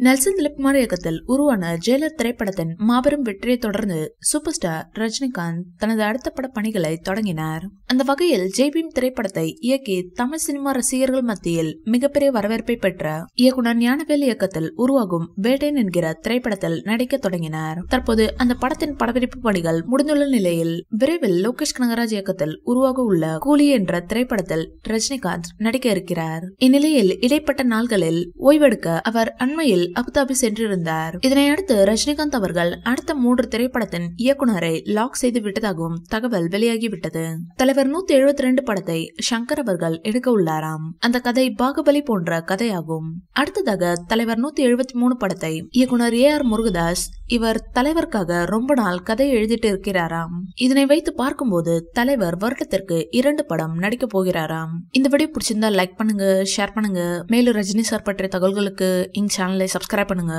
Nelson Dilipkumar இயக்கத்தில் உருவான Jailer திரைப்படத்தின் மாபெரும் வெற்றியை தொடர்ந்து சூப்பர் ஸ்டார் ரஜினிகாந்த் தனது அடுத்த பட பணிகளை தொடங்கினார். அந்த வகையில் ஜெய்பீம் திரைப்படத்தை இயக்கி தமிழ் சினிமா ரசிகர்கள் மத்தியில் மிகப்பெரிய வரவேற்பை பெற்ற இயக்குனர் ஞானவேல் இயக்கத்தில் உருவாகும் வேட்டையன் என்கிற திரைப்படத்தில் நடிக்க தொடங்கினார். தற்போது அந்த படத்தின் படப்பிடிப்பு பணிகள் முடிந்துள்ள நிலையில் விரைவில் லோகேஷ் கனகராஜ் இயக்கத்தில் உருவாக உள்ள கூலி என்ற திரைப்படத்தில் ரஜினிகாந்த் நடிக்க இருக்கிறார். இந்நிலையில் இடைப்பட்ட நாள்களில் ஓய்வெடுக்க அவர் அண்மையில் அபுதாபி சென்றிருந்தார். இதனையடுத்து ரஜினிகாந்த் அவர்கள் அடுத்த 3 திரைப்படத்தின் இயக்குனரை லாக் செய்து விட்டதாகவும் தகவல் வெளியாகிவிட்டது. தலைவர் 172 படத்தை சங்கர் அவர்கள் எடுக்க உள்ளாராம். அந்த கதை பாகுபலி போன்ற கதையாகும். அடுத்ததாக தலைவர் 173 படத்தை இயக்குனர் AR முருகதாஸ் இவர் தலைவருக்காக ரொம்ப நாள் கதை எழுதிட்டு இருக்கிறாராம். இதனை வைத்து பார்க்கும்போது தலைவர் வருடத்திற்கு 2 படம் நடிக்க போகிறாராம். இந்த வீடியோ பிடிச்சிருந்தா லைக் பண்ணுங்க, ஷேர் பண்ணுங்க. மேலும் ரஜினி சார் பற்றிய தகவல்களுக்கு இந்த சேனலை சப்ஸ்கிரைப் பண்ணுங்க.